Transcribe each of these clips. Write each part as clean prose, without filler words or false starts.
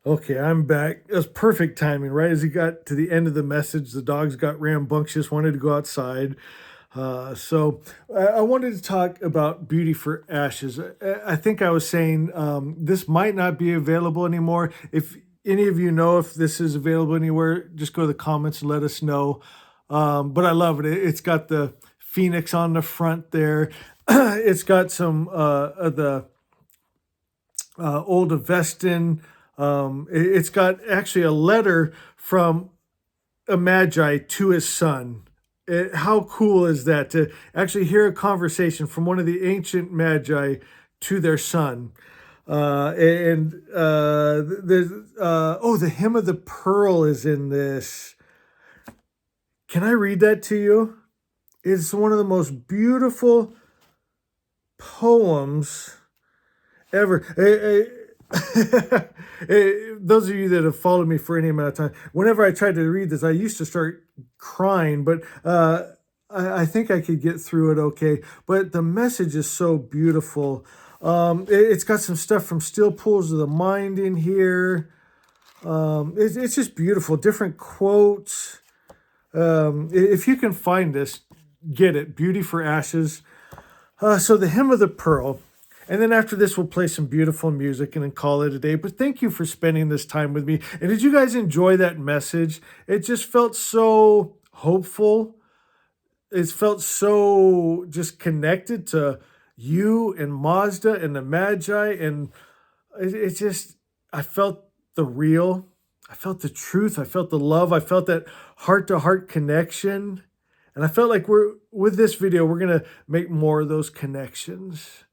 Okay, I'm back. It was perfect timing, right as he got to the end of the message. The dogs got rambunctious, wanted to go outside. So I wanted to talk about Beauty for Ashes. I think I was saying this might not be available anymore. If any of you know if this is available anywhere, just go to the comments and let us know. But I love it. It's got the phoenix on the front there. It's got some of the old Avestan. It's got actually a letter from a Magi to his son. How cool is that to actually hear a conversation from one of the ancient Magi to their son? The hymn of the pearl is in this. Can I read that to you? It's one of the most beautiful poems ever. Those of you that have followed me for any amount of time, whenever I tried to read this, I used to start crying, but I think I could get through it okay. But the message is so beautiful. It's got some stuff from Still Pools of the Mind in here. It's just beautiful. Different quotes. If you can find this, get it. Beauty for Ashes. So the Hymn of the Pearl. And then after this, we'll play some beautiful music and then call it a day. But thank you for spending this time with me. And did you guys enjoy that message? It just felt so hopeful. It felt so just connected to you and Mazda and the Magi. And it just, I felt the real. I felt the truth. I felt the love. I felt that heart-to-heart connection. And I felt like with this video, we're going to make more of those connections.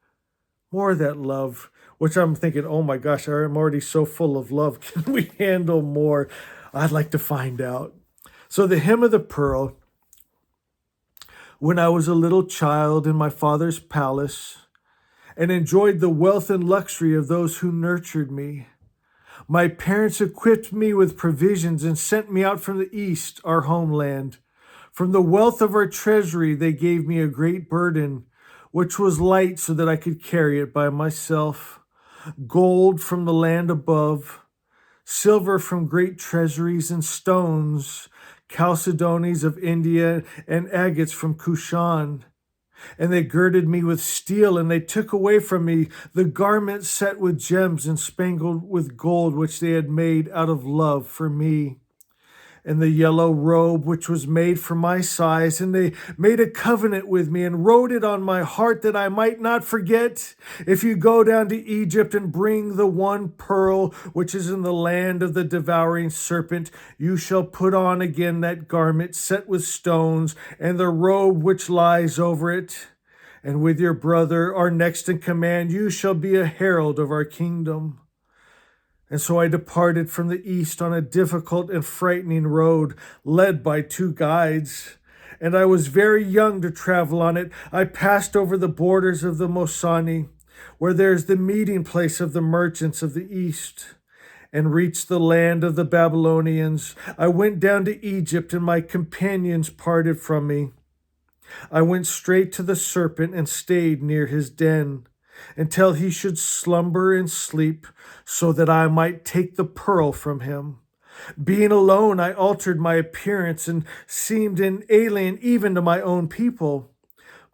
More of that love, which I'm thinking, oh my gosh, I'm already so full of love. Can we handle more? I'd like to find out. So the Hymn of the Pearl. When I was a little child in my father's palace and enjoyed the wealth and luxury of those who nurtured me, my parents equipped me with provisions and sent me out from the east, our homeland. From the wealth of our treasury, they gave me a great burden, which was light so that I could carry it by myself. Gold from the land above, silver from great treasuries, and stones, chalcedonies of India and agates from Kushan. And they girded me with steel, and they took away from me the garment set with gems and spangled with gold, which they had made out of love for me. And the yellow robe which was made for my size, and they made a covenant with me and wrote it on my heart that I might not forget. If you go down to Egypt and bring the one pearl which is in the land of the devouring serpent, you shall put on again that garment set with stones and the robe which lies over it. And with your brother, our next in command, you shall be a herald of our kingdom. And so I departed from the east on a difficult and frightening road, led by two guides. And I was very young to travel on it. I passed over the borders of the Mosani, where there's the meeting place of the merchants of the east, and reached the land of the Babylonians. I went down to Egypt, and my companions parted from me. I went straight to the serpent and stayed near his den, until he should slumber and sleep, so that I might take the pearl from him. Being alone, I altered my appearance and seemed an alien even to my own people.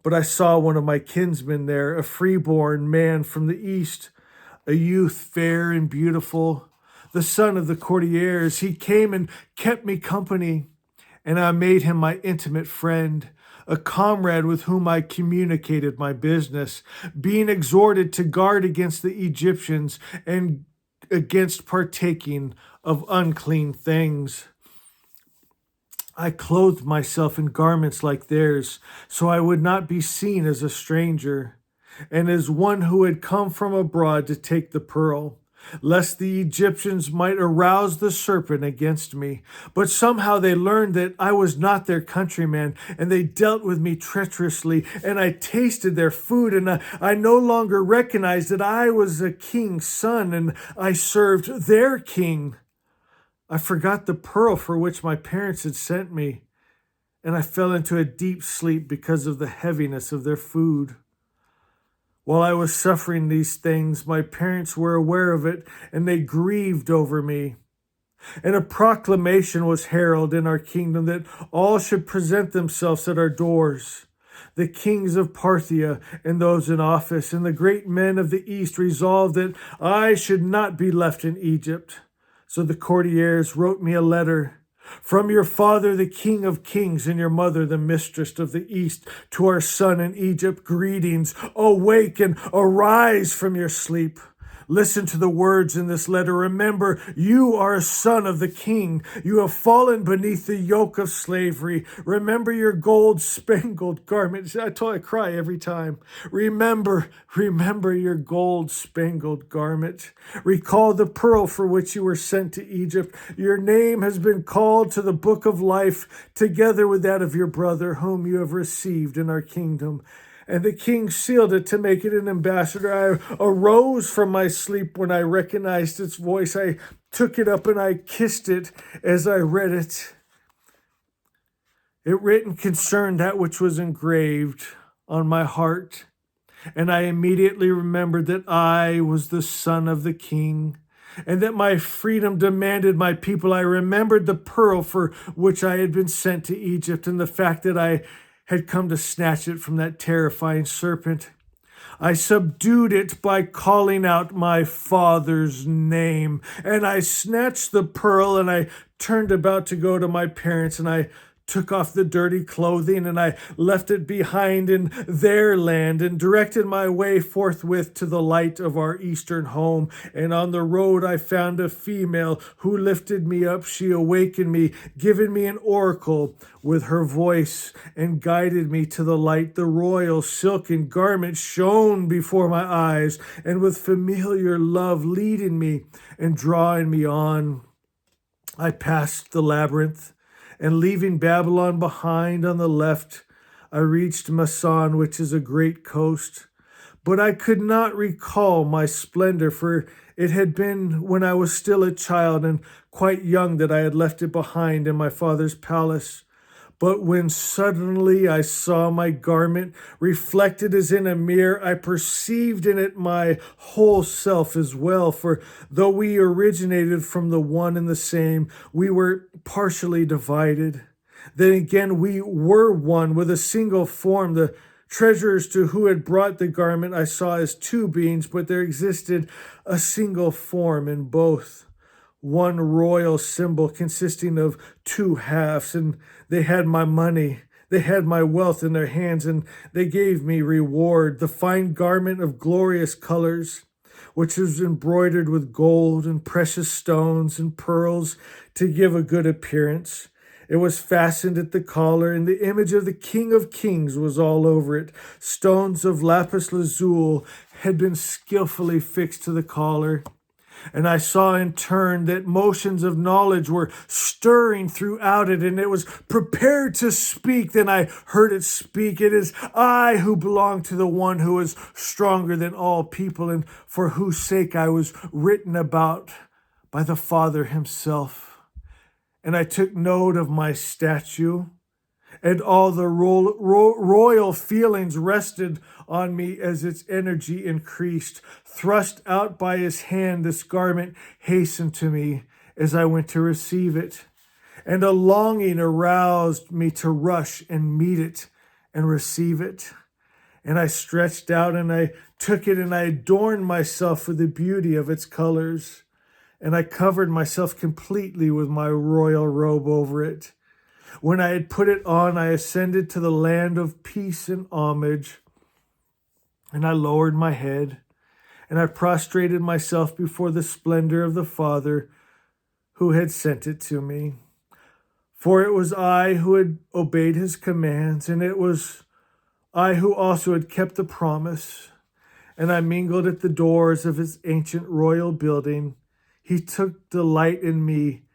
But I saw one of my kinsmen there, a freeborn man from the east, a youth fair and beautiful, the son of the courtiers. He came and kept me company, and I made him my intimate friend, a comrade with whom I communicated my business, being exhorted to guard against the Egyptians and against partaking of unclean things. I clothed myself in garments like theirs, so I would not be seen as a stranger, and as one who had come from abroad to take the pearl, lest the Egyptians might arouse the serpent against me. But somehow they learned that I was not their countryman, and they dealt with me treacherously, and I tasted their food, and I no longer recognized that I was a king's son, and I served their king. I forgot the pearl for which my parents had sent me, and I fell into a deep sleep because of the heaviness of their food. While I was suffering these things, my parents were aware of it, and they grieved over me. And a proclamation was heralded in our kingdom that all should present themselves at our doors. The kings of Parthia and those in office and the great men of the east resolved that I should not be left in Egypt. So the courtiers wrote me a letter. From your father, the king of kings, and your mother, the mistress of the east, to our son in Egypt, greetings. Awake and arise from your sleep. Listen to the words in this letter. Remember, you are a son of the king. You have fallen beneath the yoke of slavery. Remember your gold-spangled garment. I cry every time. Remember your gold-spangled garment. Recall the pearl for which you were sent to Egypt. Your name has been called to the book of life, together with that of your brother, whom you have received in our kingdom. And the king sealed it to make it an ambassador. I arose from my sleep when I recognized its voice. I took it up and I kissed it as I read it. It written concerned that which was engraved on my heart. And I immediately remembered that I was the son of the king, and that my freedom demanded my people. I remembered the pearl for which I had been sent to Egypt, and the fact that I had come to snatch it from that terrifying serpent. I subdued it by calling out my father's name, and I snatched the pearl, and I turned about to go to my parents, and I took off the dirty clothing, and I left it behind in their land, and directed my way forthwith to the light of our eastern home. And on the road I found a female who lifted me up. She awakened me, giving me an oracle with her voice, and guided me to the light. The royal silken garment shone before my eyes, and with familiar love leading me and drawing me on, I passed the labyrinth, and leaving Babylon behind on the left, I reached Masan, which is a great coast. But I could not recall my splendor, for it had been when I was still a child and quite young that I had left it behind in my father's palace. But when suddenly I saw my garment reflected as in a mirror, I perceived in it my whole self as well. For though we originated from the one and the same, we were partially divided. Then again, we were one with a single form. The treasurers to who had brought the garment I saw as two beings, but there existed a single form in both. One royal symbol consisting of two halves, and they had my money, they had my wealth in their hands, and they gave me reward, the fine garment of glorious colors, which was embroidered with gold and precious stones and pearls to give a good appearance. It was fastened at the collar, and the image of the King of Kings was all over it. Stones of lapis lazuli had been skillfully fixed to the collar. And I saw in turn that motions of knowledge were stirring throughout it, and it was prepared to speak. Then I heard it speak. It is I who belong to the one who is stronger than all people, and for whose sake I was written about by the Father himself. And I took note of my statue, and all the royal feelings rested on me as its energy increased. Thrust out by his hand, this garment hastened to me as I went to receive it, and a longing aroused me to rush and meet it and receive it. And I stretched out and I took it, and I adorned myself with the beauty of its colors, and I covered myself completely with my royal robe over it. When I had put it on, I ascended to the land of peace and homage, and I lowered my head, and I prostrated myself before the splendor of the Father who had sent it to me. For it was I who had obeyed his commands, and it was I who also had kept the promise, and I mingled at the doors of his ancient royal building. He took delight in me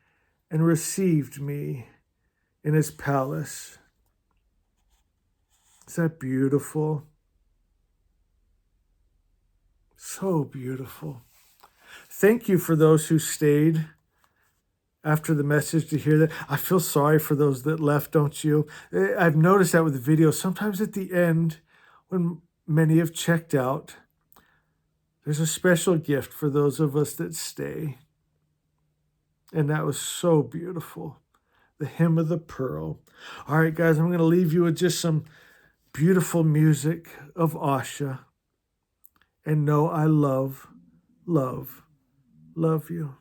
and received me in his palace. Is that beautiful? So beautiful. Thank you for those who stayed after the message to hear that. I feel sorry for those that left, don't you? I've noticed that with the videos. Sometimes at the end, when many have checked out, There's a special gift for those of us that stay. And that was so beautiful. The Hymn of the Pearl. All right, guys, I'm going to leave you with just some beautiful music of Asha. And know I love, love, love you.